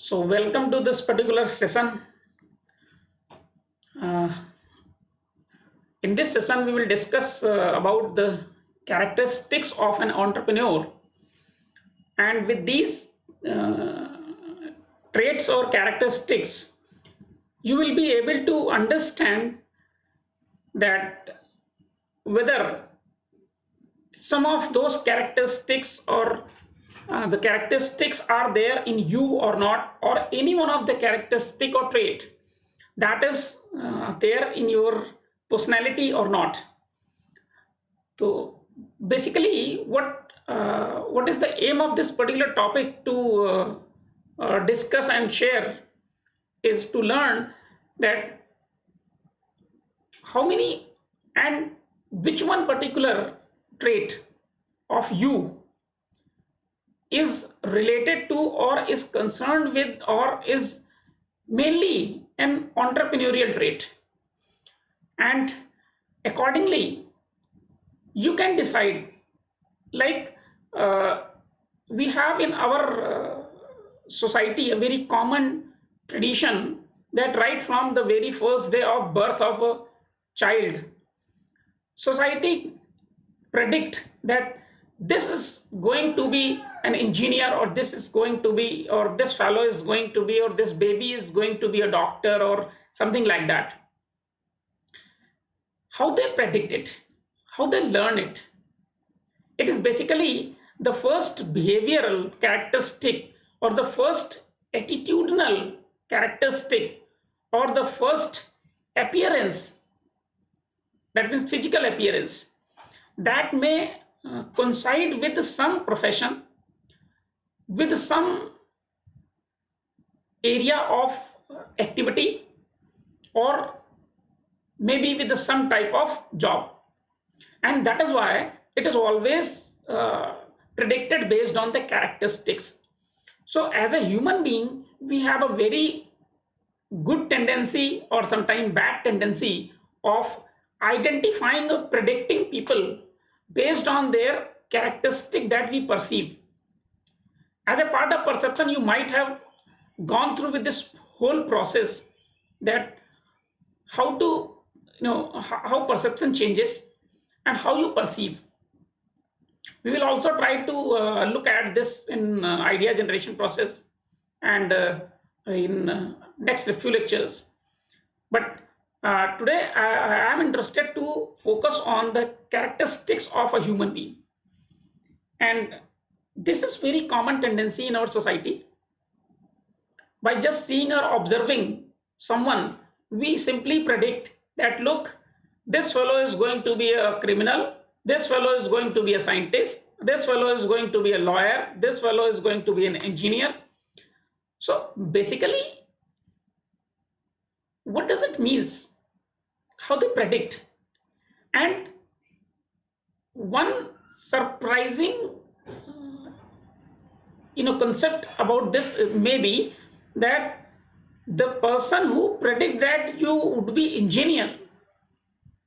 So, welcome to this particular session. Uh, in this session, we will discuss about the characteristics of an entrepreneur, and with these uh, traits or characteristics, you will be able to understand that whether some of those characteristics or the characteristics are there in you or not, or any one of the characteristic or trait that is there in your personality or not. So basically, what is the aim of this particular topic to discuss and share is to learn that how many and which one particular trait of you is related to or is concerned with or is mainly an entrepreneurial trait, and accordingly you can decide, like uh, we have in our society a very common tradition that right from the very first day of birth of a child, society predict that this is going to be an engineer, or this is going to be, or this fellow is going to be, or this baby is going to be a doctor or something like that. How they predict it, how they learn it, it is basically the first behavioral characteristic or the first attitudinal characteristic or the first appearance, that means physical appearance, that may coincide with some profession, with some area of activity, or maybe with some type of job. And that is why it is always predicted based on the characteristics. So as a human being, we have a very good tendency or sometimes bad tendency of identifying or predicting people based on their characteristic that we perceive. As a part of perception, you might have gone through with this whole process, that how to how perception changes and how you perceive. We will also try to look at this in idea generation process and in next few lectures. But today I am interested to focus on the characteristics of a human being, and this is very common tendency in our society. By just seeing or observing someone, we simply predict that, look, this fellow is going to be a criminal, this fellow is going to be a scientist, this fellow is going to be a lawyer, this fellow is going to be an engineer. So basically, what does it means? How they predict? And one surprising concept about this may be that the person who predict that you would be engineer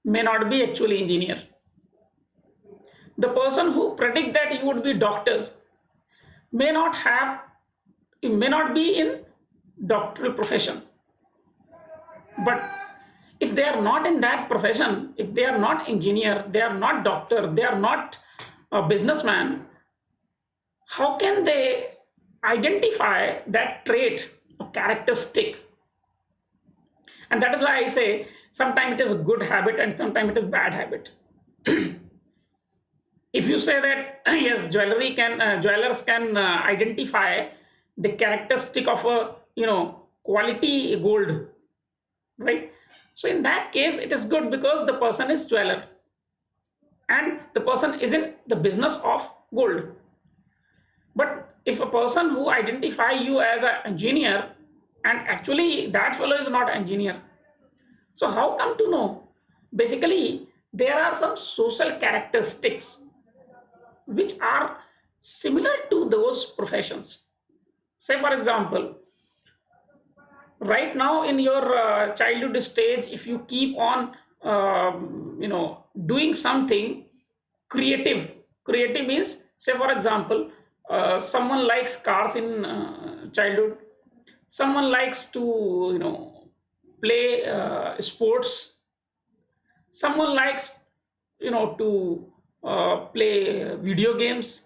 may not be actually engineer. The person who predict that you would be doctor may not have, may not be in doctoral profession. But if they are not in that profession, if they are not engineer, they are not doctor, they are not a businessman, how can they identify that trait or characteristic? And that is why I say sometimes it is a good habit and sometimes it is bad habit. If you say that yes, jewelers can identify the characteristic of a quality gold, right? So in that case it is good because the person is jeweler and the person is in the business of gold. But if a person who identify you as an engineer and actually that fellow is not engineer, so how come to know? Basically, there are some social characteristics which are similar to those professions. Say, for example, right now in your childhood stage, if you keep on, doing something creative, creative means, say, for example, someone likes cars in childhood, Someone likes to play sports. Someone likes to play video games.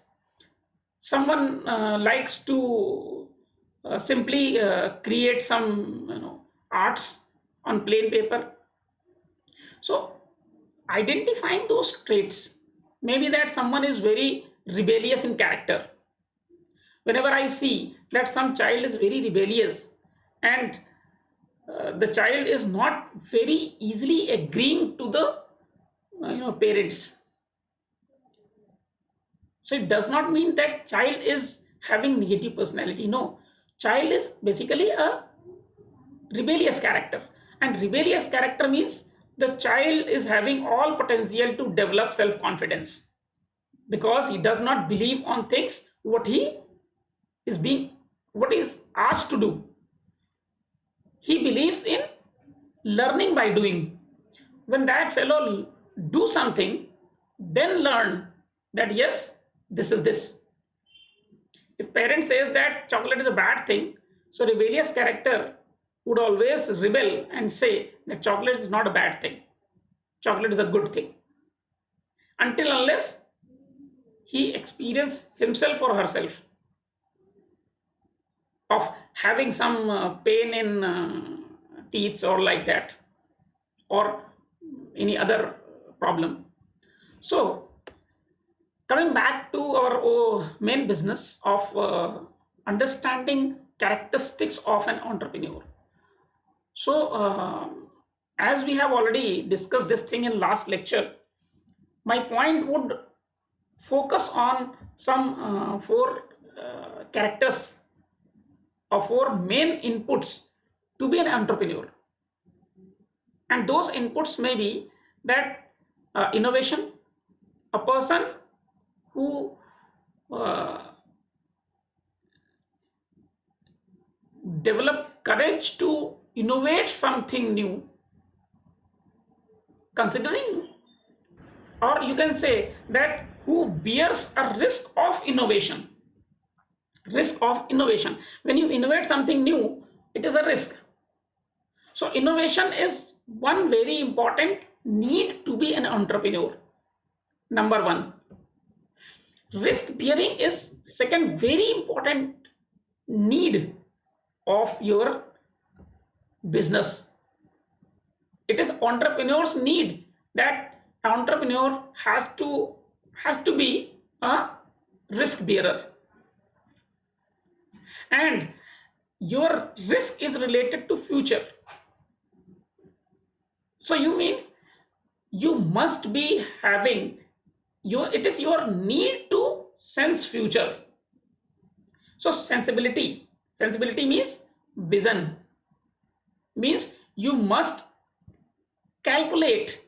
Someone likes to simply create some arts on plain paper. So identifying those traits, maybe that someone is very rebellious in character. Whenever I see that some child is very rebellious, and the child is not very easily agreeing to the parents, so it does not mean that child is having negative personality. No, child is basically a rebellious character, and rebellious character means the child is having all potential to develop self confidence, because he does not believe on things is being what is asked to do. He believes in learning by doing. When that fellow do something, then learn that yes, this is this. If parent says that chocolate is a bad thing, so rebellious character would always rebel and say that chocolate is not a bad thing. Chocolate is a good thing. Until unless he experience himself or herself of having some pain in teeth or like that, or any other problem. So coming back to our main business of understanding characteristics of an entrepreneur. So as we have already discussed this thing in last lecture, my point would focus on some four characters or four main inputs to be an entrepreneur. And those inputs may be that innovation, a person who develop courage to innovate something new, considering, or you can say that who bears a risk of innovation. Risk of innovation. When you innovate something new, it is a risk. So innovation is one very important need to be an entrepreneur. Number one. Risk bearing is second very important need of your business. It is entrepreneur's need that entrepreneur has to be a risk bearer, and your risk is related to future. So you means you must be having it is your need to sense future. So sensibility means vision, means you must calculate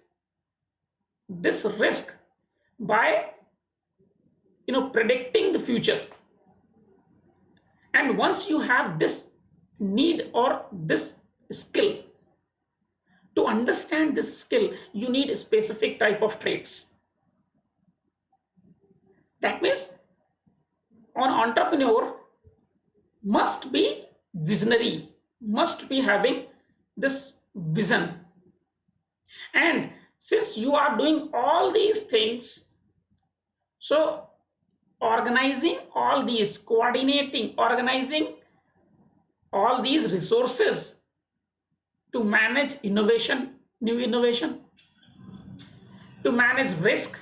this risk by predicting the future. And once you have this need or this skill, to understand this skill you need a specific type of traits. That means an entrepreneur must be visionary, must be having this vision. And since you are doing all these things, so organizing all these, coordinating, organizing all these resources to manage innovation, new innovation, to manage risk,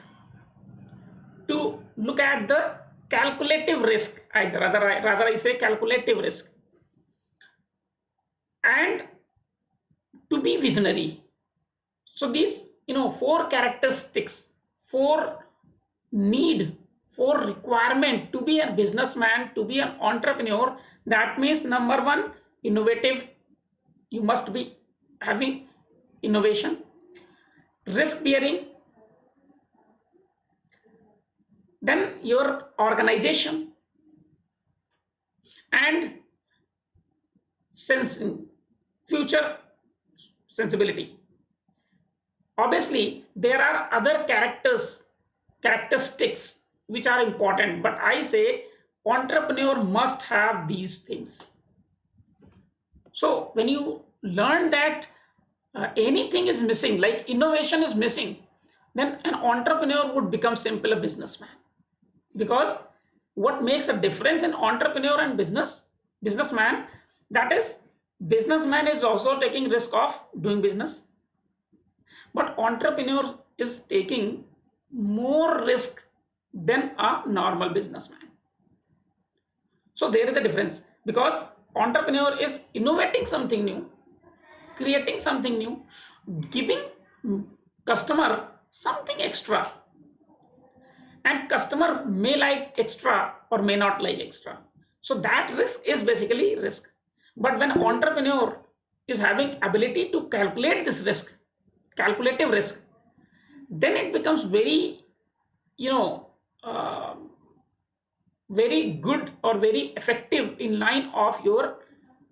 to look at the calculative risk, rather I say calculative risk, and to be visionary. So these four characteristics, four need, four requirement to be a businessman, to be an entrepreneur. That means number one, innovative. You must be having innovation. Risk bearing. Then your organization and sensing, future sensibility. Obviously there are other characteristics which are important, but I say entrepreneur must have these things. So when you learn that anything is missing, like innovation is missing, then an entrepreneur would become simply a businessman. Because what makes a difference in entrepreneur and businessman, that is, businessman is also taking risk of doing business, but entrepreneur is taking more risk than a normal businessman. So there is a difference, because entrepreneur is innovating something new, creating something new, giving customer something extra, and customer may like extra or may not like extra. So that risk is basically risk. But when entrepreneur is having ability to calculate this risk, calculative risk, then it becomes very, you know, uh, very good or very effective in line of your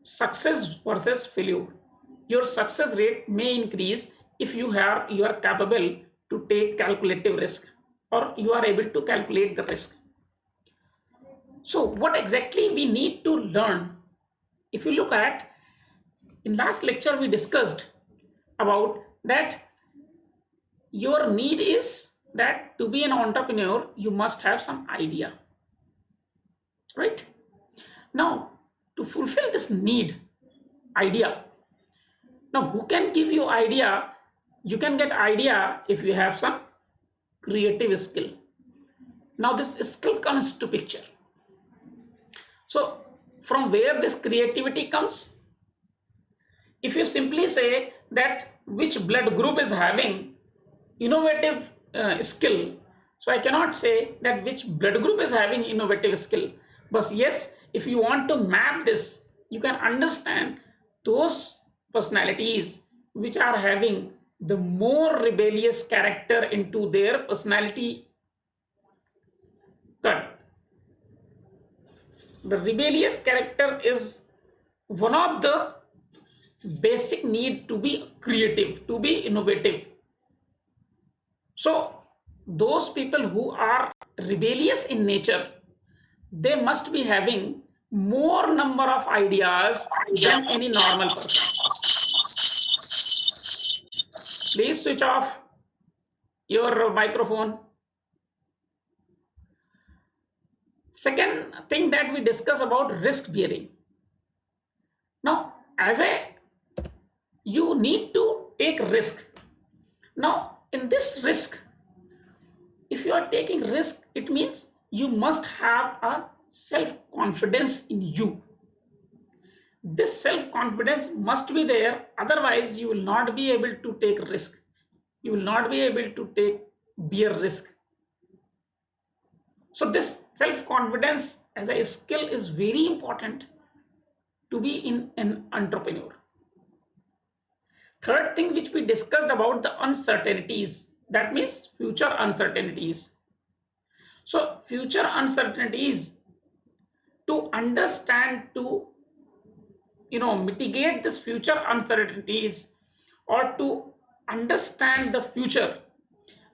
success versus failure. Your success rate may increase if you are capable to take calculative risk, or you are able to calculate the risk. So what exactly we need to learn? If you look at, in last lecture we discussed about that your need is that to be an entrepreneur you must have some idea, right? Now, to fulfill this need, idea, now who can give you idea? You can get idea if you have some creative skill. Now this skill comes to picture. So from where this creativity comes? If you simply say that which blood group is having innovative skill, so I cannot say that which blood group is having innovative skill. But yes, if you want to map this, you can understand those personalities which are having the more rebellious character into their personality cut. The rebellious character is one of the basic need to be creative, to be innovative. So those people who are rebellious in nature, they must be having more number of ideas than any normal person. Please switch off your microphone. Second thing that we discuss about risk bearing. Now, you need to take risk. Now, in this risk, if you are taking risk, it means you must have a self confidence in you. This self confidence must be there, otherwise you will not be able to take risk, you will not be able to take bear risk. So this self confidence as a skill is very important to be in an entrepreneur. Third thing which we discussed about the uncertainties, that means future uncertainties. So future uncertainties, to understand, to mitigate this future uncertainties, or to understand the future,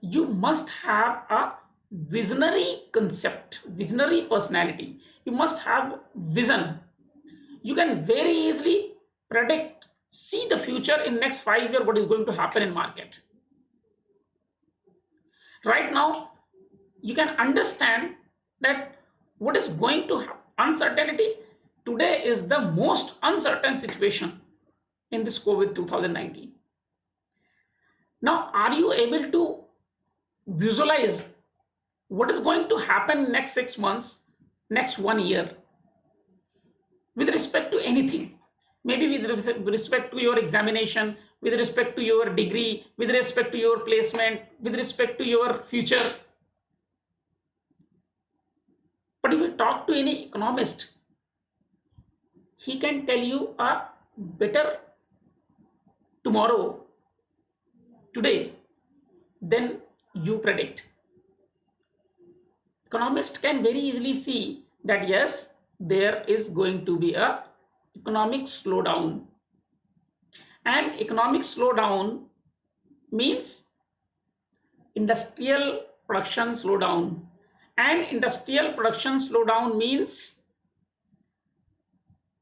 you must have a visionary concept, visionary personality. You must have vision. You can very easily predict, see the future in next 5 years, what is going to happen in market. Right now, you can understand that what is going to happen. Uncertainty today is the most uncertain situation in this COVID 2019. Now, are you able to visualize what is going to happen next 6 months, next 1 year, with respect to anything? Maybe with respect to your examination, with respect to your degree, with respect to your placement, with respect to your future. But if you talk to any economist, he can tell you a better tomorrow, today, than you predict. Economist can very easily see that yes, there is going to be a economic slowdown, and economic slowdown means industrial production slowdown, and industrial production slowdown means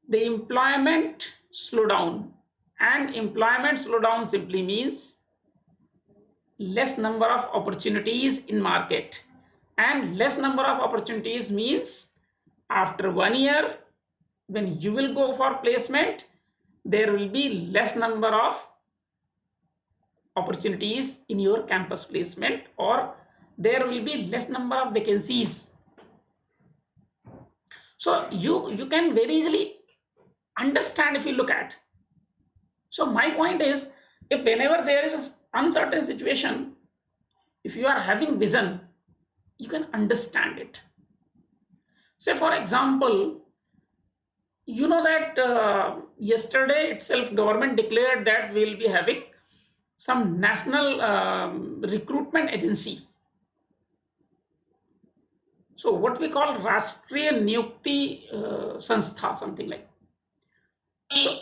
the employment slowdown, and employment slowdown simply means less number of opportunities in market, and less number of opportunities means after 1 year when you will go for placement there will be less number of opportunities in your campus placement, or there will be less number of vacancies. So you can very easily understand if you look at. So my point is, if whenever there is an uncertain situation, if you are having vision, you can understand it. Say for example, you know that yesterday itself government declared that we will be having some national recruitment agency. So what we call Rashtriya Niyukti Sanstha, something like. So,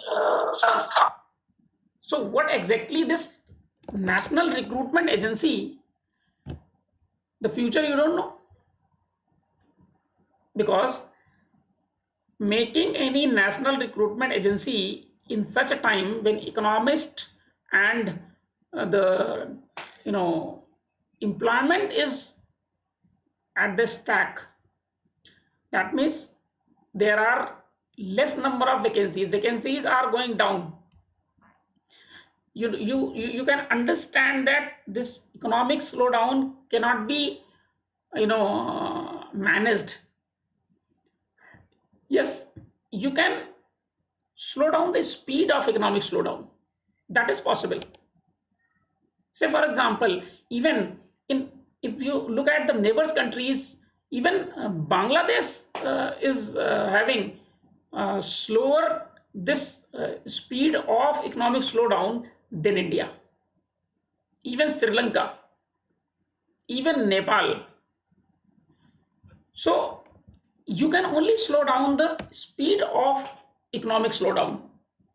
so what exactly this national recruitment agency, the future you don't know, because making any national recruitment agency in such a time when economist and the employment is at the stack, that means there are less number of vacancies are going down. You can understand that this economic slowdown cannot be managed. Yes, you can slow down the speed of economic slowdown, that is possible. Say for example, even in if you look at the neighbors countries, even Bangladesh is having slower this speed of economic slowdown than India, even Sri Lanka, even Nepal. So you can only slow down the speed of economic slowdown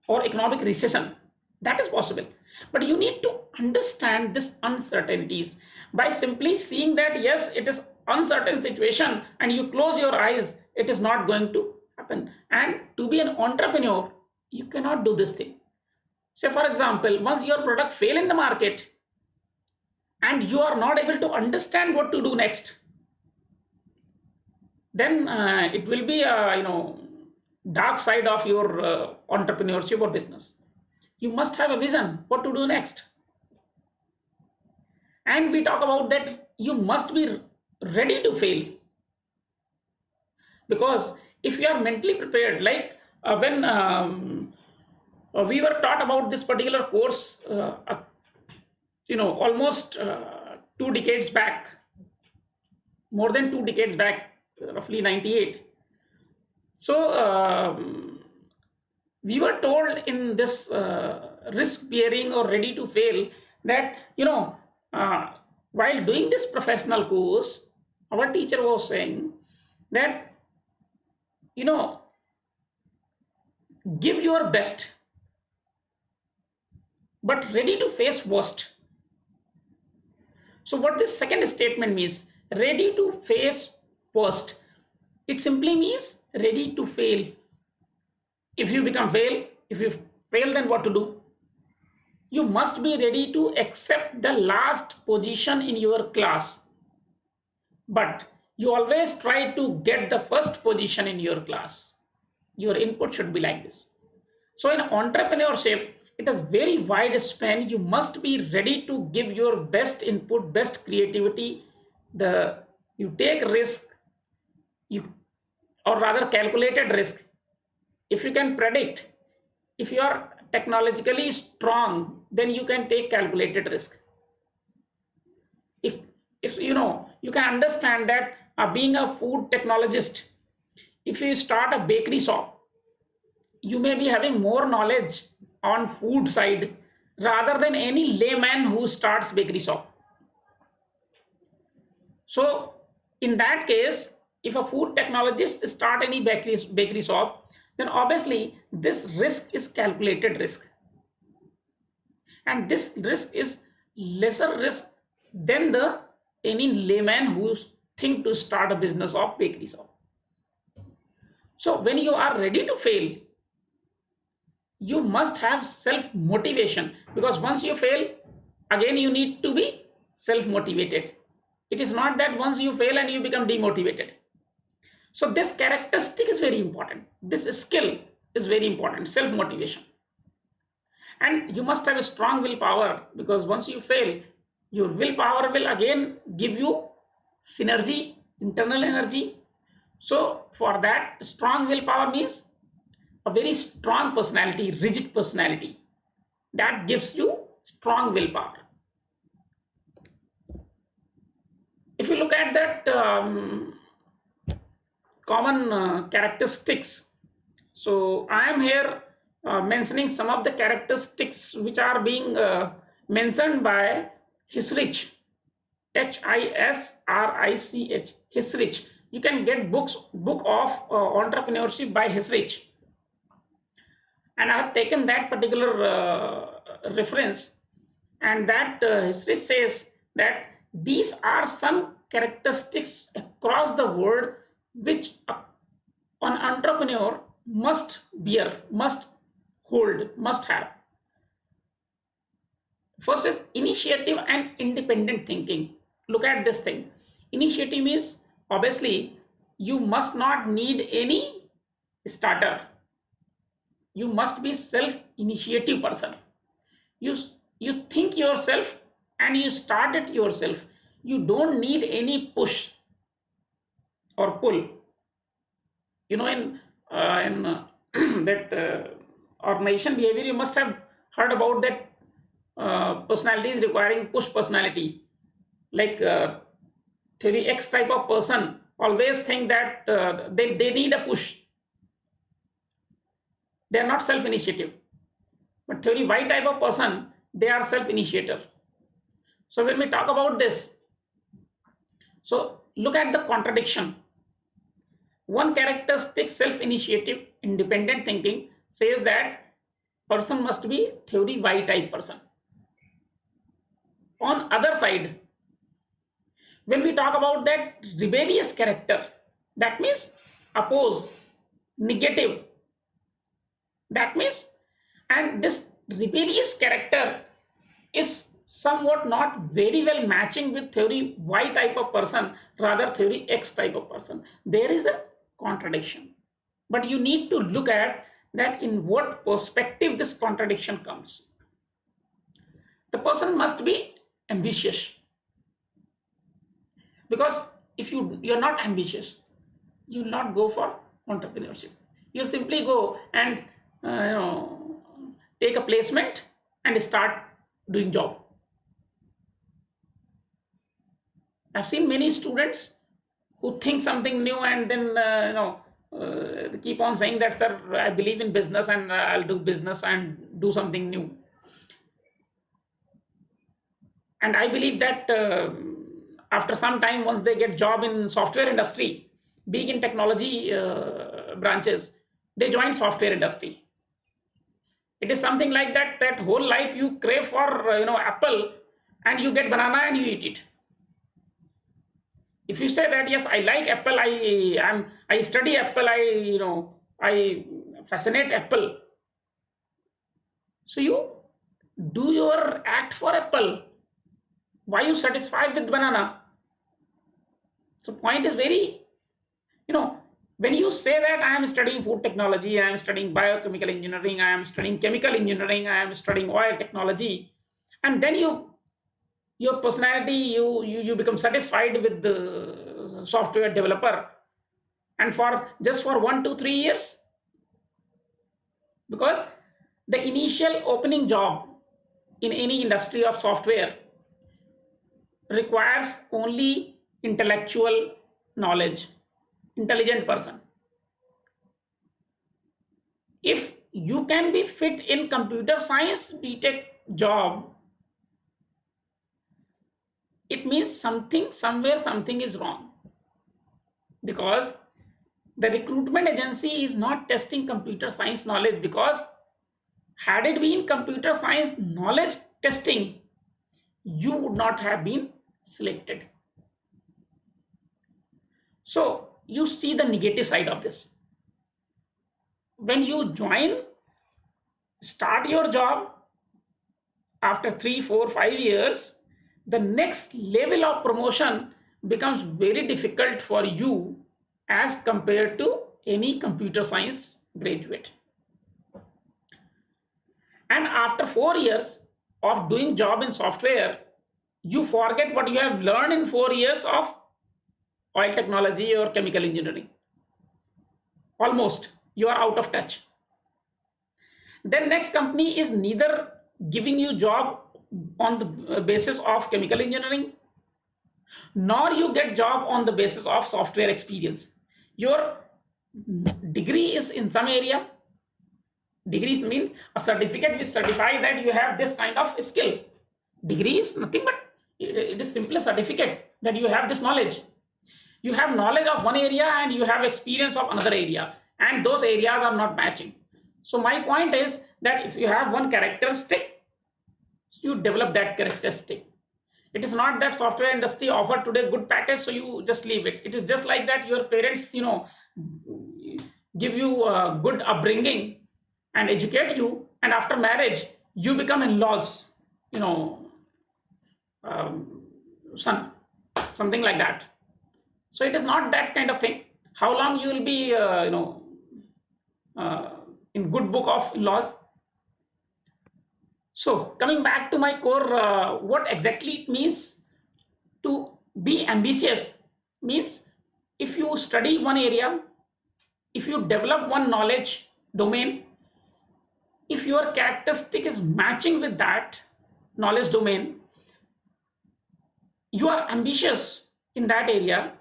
or economic recession, that is possible. But you need to understand this uncertainties by simply seeing that yes, it is uncertain situation and you close your eyes, it is not going to happen. And to be an entrepreneur, you cannot do this thing. Say for example, once your product fail in the market and you are not able to understand what to do next, then it will be a dark side of your entrepreneurship or business. You must have a vision what to do next. And we talk about that you must be ready to fail, because if you are mentally prepared, like when we were taught about this particular course almost 2 decades back, more than 2 decades back, roughly 98. So we were told in this risk bearing or ready to fail that while doing this professional course, our teacher was saying that give your best but ready to face worst. So what this second statement means, ready to face worst, it simply means ready to fail. If you fail, then what to do? You must be ready to accept the last position in your class, but you always try to get the first position in your class. Your input should be like this. So in entrepreneurship, it is very wide span. You must be ready to give your best input, best creativity. You take risk, or rather calculated risk. If you can predict, if you are technologically strong, then you can take calculated risk. If you can understand that being a food technologist, if you start a bakery shop, you may be having more knowledge on food side rather than any layman who starts bakery shop. So in that case, if a food technologist start any bakery shop, then obviously this risk is calculated risk, and this risk is lesser risk than the any layman who think to start a business of bakery shop. So when you are ready to fail, you must have self motivation, because once you fail, again you need to be self motivated. It is not that once you fail and you become demotivated. So this characteristic is very important, this skill is very important, self motivation. And you must have a strong willpower, because once you fail, your willpower will again give you synergy, internal energy. So for that, strong willpower means a very strong personality, rigid personality, that gives you strong willpower. If you look at that common characteristics, so I am here mentioning some of the characteristics which are being mentioned by Hisrich, Hisrich, Hisrich. You can get book of entrepreneurship by Hisrich, and I have taken that particular reference, and that history says that these are some characteristics across the world which an entrepreneur must bear, must hold, must have. First is initiative and independent thinking. Look at this thing. Initiative means obviously you must not need any starter. You must be self initiative person. You you think yourself and you start it yourself. You don't need any push or pull. In that organization behavior, you must have heard about that personalities requiring push personality, like theory X type of person always think that they need a push, they are not self initiative. But theory Y type of person, they are self initiator. So when we talk about this, so look at the contradiction. One characteristic, self initiative, independent thinking, says that person must be theory Y type person. On other side, when we talk about that rebellious character, that means oppose, negative, that means, and this rebellious character is somewhat not very well matching with theory Y type of person, rather theory X type of person. There is a contradiction, but you need to look at that in what perspective this contradiction comes. The person must be ambitious, because if you're not ambitious, you will not go for entrepreneurship. You simply go and take a placement and start doing job. I've seen many students who think something new and then keep on saying that, sir, I believe in business and I'll do business and do something new. And I believe that after some time, once they get job in software industry, big in technology branches, they join software industry. It is something like that, that whole life you crave for apple, and you get banana and you eat it. If you say that yes, I like apple, I study apple, I fascinate apple, so you do your act for apple. Why you satisfied with banana? So point is very, when you say that I am studying food technology, I am studying biochemical engineering, I am studying chemical engineering, I am studying oil technology, and then your personality, you become satisfied with the software developer, and for just for 1 to 3 years, because the initial opening job in any industry of software requires only intellectual knowledge, intelligent person. If you can be fit in computer science BTech job, it means something, somewhere something is wrong, because the recruitment agency is not testing computer science knowledge, because had it been computer science knowledge testing, you would not have been selected. So you see the negative side of this. When you join start your job after 3, 4, 5 years, the next level of promotion becomes very difficult for you as compared to any computer science graduate. And after 4 years of doing job in software, you forget what you have learned in 4 years of oil technology or chemical engineering. Almost you are out of touch. Then next company is neither giving you job on the basis of chemical engineering, nor you get job on the basis of software experience. Your degree is in some area. Degree means a certificate which certifies that you have this kind of skill. Degree is nothing but it is simply a certificate that you have this knowledge. You have knowledge of one area and you have experience of another area, and those areas are not matching. So my point is that if you have one characteristic, you develop that characteristic. It is not that software industry offer today good package, so you just leave it. It is just like that your parents, give you a good upbringing and educate you, and after marriage you become in-laws, you know, son, something like that. So it is not that kind of thing. How long you will be, uh, in good book of laws. So coming back to my core, what exactly it means to be ambitious means if you study one area, if you develop one knowledge domain, if your characteristic is matching with that knowledge domain, you are ambitious in that area.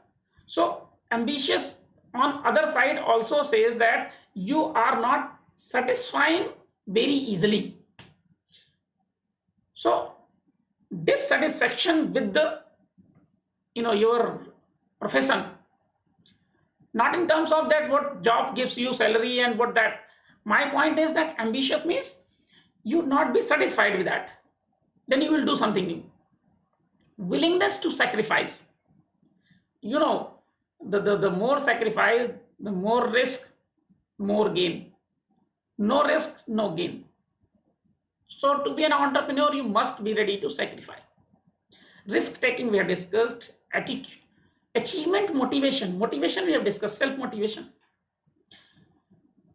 So ambitious on other side also says that you are not satisfying very easily. So dissatisfaction with the your profession, not in terms of that what job gives you salary and what that. My point is that ambitious means you not be satisfied with that, then you will do something new. Willingness to sacrifice, you know the more sacrifice, the more risk, more gain. No risk, no gain. So to be an entrepreneur you must be ready to sacrifice. Risk taking we have discussed. Attitude, achievement, motivation we have discussed. Self motivation,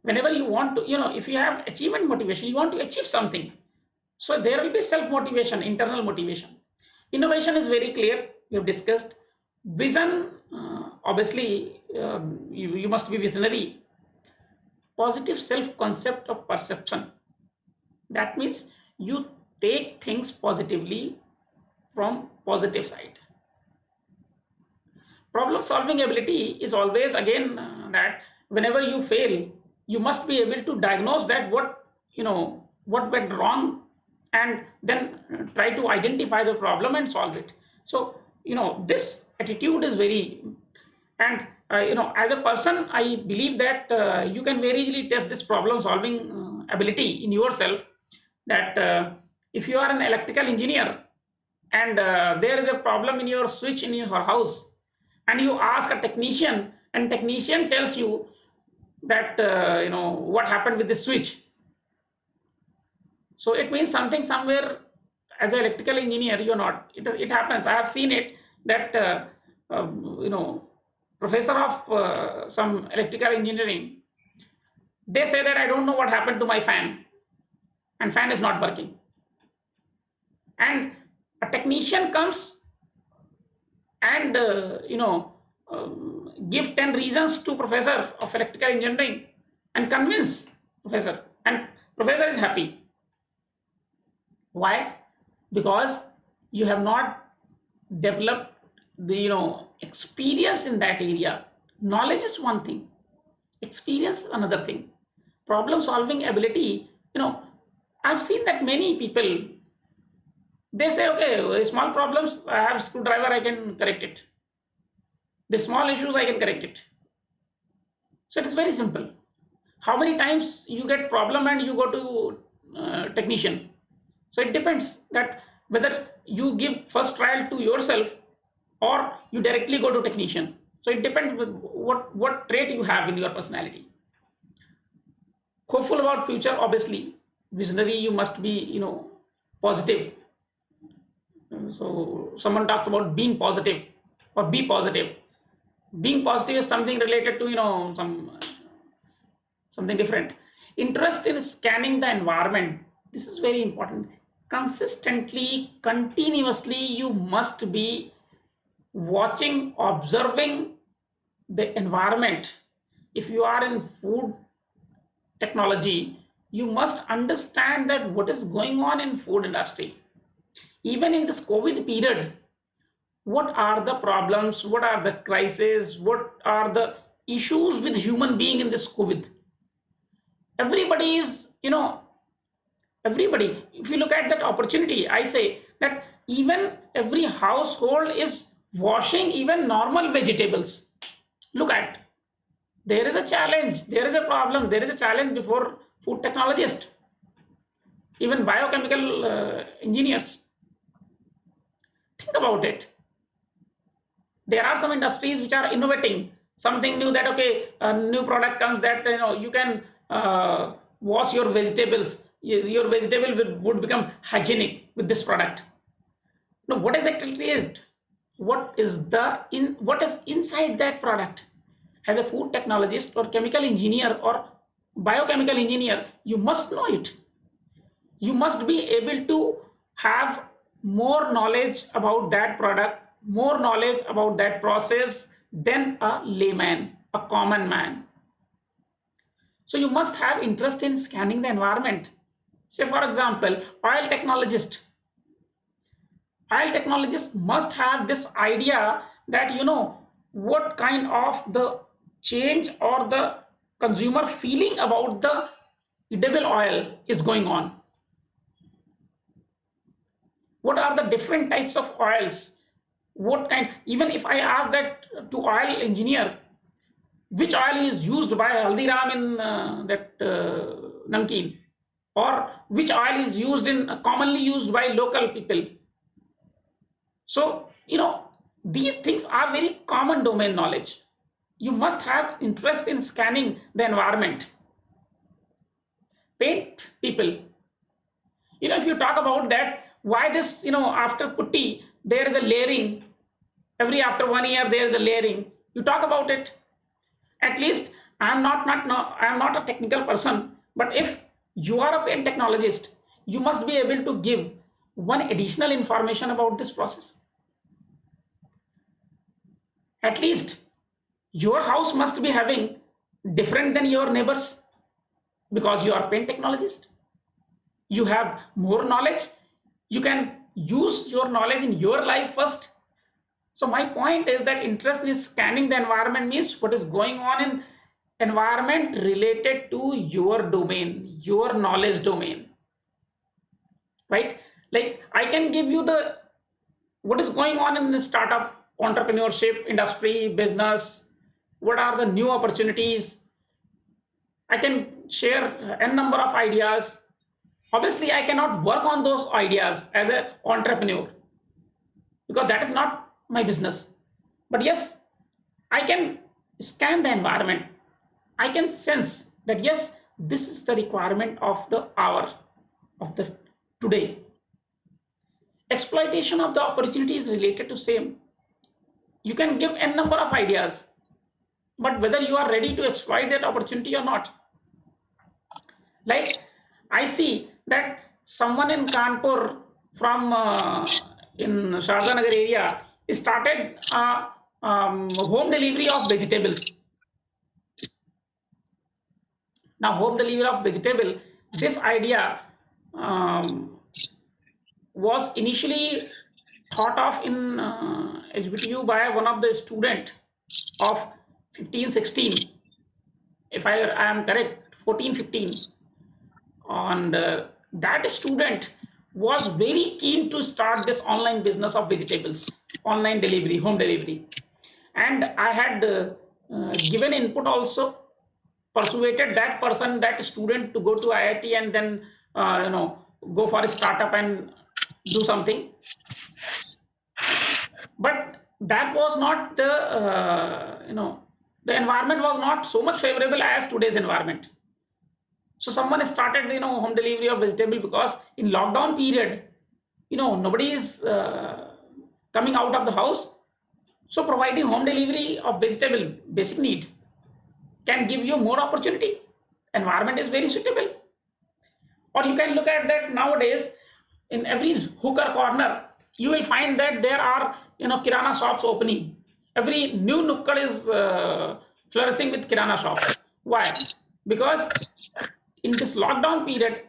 whenever you want to, if you have achievement motivation, you want to achieve something, so there will be self motivation, internal motivation. Innovation is very clear, we have discussed. Vision, obviously, you must be visionary. Positive self concept of perception, that means you take things positively from positive side. Problem solving ability is always again that whenever you fail, you must be able to diagnose that what went wrong, and then try to identify the problem and solve it. So this attitude is very. And as a person I believe that you can very easily test this problem solving ability in yourself, that if you are an electrical engineer and there is a problem in your switch in your house, and you ask a technician and technician tells you that what happened with the switch, so it means something somewhere. As an electrical engineer you're not, it happens, I have seen it, that uh, you know professor of some electrical engineering, they say that I don't know what happened to my fan, and fan is not working. And a technician comes and give 10 reasons to professor of electrical engineering and convince professor, and professor is happy. Why? Because you have not developed the experience in that area. Knowledge is one thing, experience is another thing. Problem solving ability, I've seen that many people, they say, okay, small problems, I have screwdriver, I can correct it. The small issues, I can correct it. So it is very simple. How many times you get problem and you go to technician? So it depends that whether you give first trial to yourself or you directly go to technician. So it depends with what trait you have in your personality. Hopeful about future, obviously. visionary, you must be, positive. So someone talks about being positive or be positive. Being positive is something related to, something different. Interest in scanning the environment, this is very important. Consistently, continuously, you must be watching, observing the environment. If you are in food technology, you must understand that what is going on in food industry. Even in this COVID period, what are the problems, what are the crises, what are the issues with human being in this COVID. Everybody is, everybody, if you look at that opportunity, I say that even every household is washing even normal vegetables. Look at, there is a challenge, there is a problem, there is a challenge before food technologists, even biochemical engineers. Think about it. There are some industries which are innovating something new, that okay, a new product comes that you can wash your vegetables, your vegetable would become hygienic with this product. Now what is actually is, what is inside that product? As a food technologist or chemical engineer or biochemical engineer, you must know it. You must be able to have more knowledge about that product, more knowledge about that process than a layman, a common man. So you must have interest in scanning the environment. Say for example, oil technologists must have this idea that what kind of the change or the consumer feeling about the edible oil is going on. What are the different types of oils, what kind, even if I ask that to oil engineer, which oil is used by Haldiram in that namkeen, or which oil is used in commonly used by local people. So these things are very common domain knowledge. You must have interest in scanning the environment. Paint people, if you talk about that, why this, after putty there is a layering, every after 1 year there is a layering, you talk about it. At least I am not a technical person, but if you are a paint technologist, you must be able to give one additional information about this process. At least your house must be having different than your neighbors, because you are paint technologist, you have more knowledge, you can use your knowledge in your life first. So my point is that interest in scanning the environment means what is going on in environment related to your domain, your knowledge domain, right? Like I can give you the what is going on in the startup entrepreneurship industry business, what are the new opportunities. I can share n number of ideas. Obviously I cannot work on those ideas as an entrepreneur, because that is not my business. But yes, I can scan the environment. I can sense that yes, this is the requirement of the hour, of the today. Exploitation of the opportunity is related to same. You can give n number of ideas, but whether you are ready to exploit that opportunity or not. Like I see that someone in Kanpur from in Shardanagar area started home delivery of vegetables. Now, home delivery of vegetable, this idea um, was initially thought of in HBTU by one of the student of 15-16, if I am correct, 14-15. And that student was very keen to start this online business of vegetables, online delivery, home delivery. And I had given input also, persuaded that person, that student, to go to IIT and then go for a startup and do something. But that was not the the environment was not so much favorable as today's environment. So someone started, home delivery of vegetable because in lockdown period, nobody is coming out of the house. So providing home delivery of vegetable, basic need, can give you more opportunity. Environment is very suitable. Or you can look at that nowadays, in every hooker corner, you will find that there are, kirana shops opening. Every new nukkad is flourishing with kirana shop. Why? Because in this lockdown period,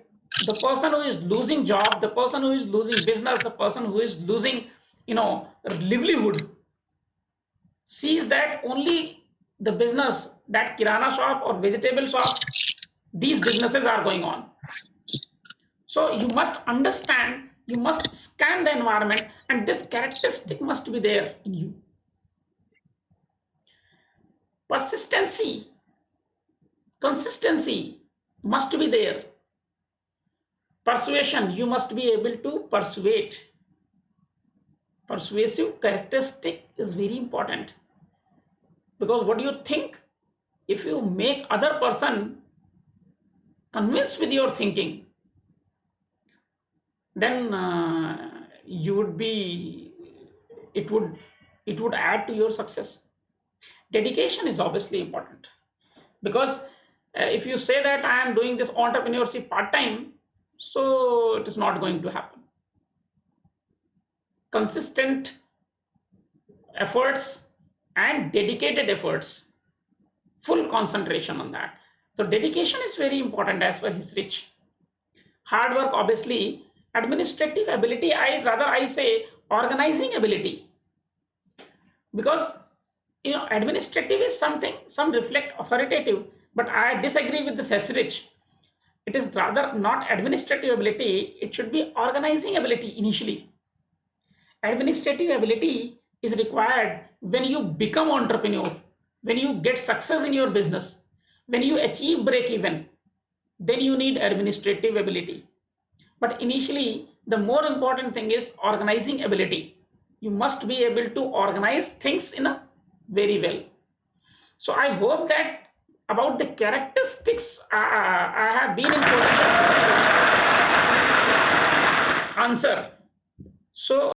the person who is losing job, the person who is losing business, the person who is losing, livelihood, sees that only the business, that kirana shop or vegetable shop, these businesses are going on. So you must understand, you must scan the environment, and this characteristic must be there in you. Persistency, consistency must be there. Persuasion, you must be able to persuade. Persuasive characteristic is very important, because what do you think, if you make other person convinced with your thinking, then you would be, it would it would add to your success. Dedication is obviously important, because if you say that I am doing this entrepreneurship part time, so it is not going to happen. Consistent efforts and dedicated efforts, full concentration on that. So dedication is very important as well as rich. Hard work, obviously. Administrative ability, I say organizing ability, because administrative is something, some reflect authoritative, but I disagree with this Hesrich. It is rather not administrative ability, it should be organizing ability initially. Administrative ability is required when you become entrepreneur, when you get success in your business, when you achieve break even, then you need administrative ability. But initially, the more important thing is organizing ability. You must be able to organize things in a very well. So I hope that about the characteristics, I have been in position to answer. So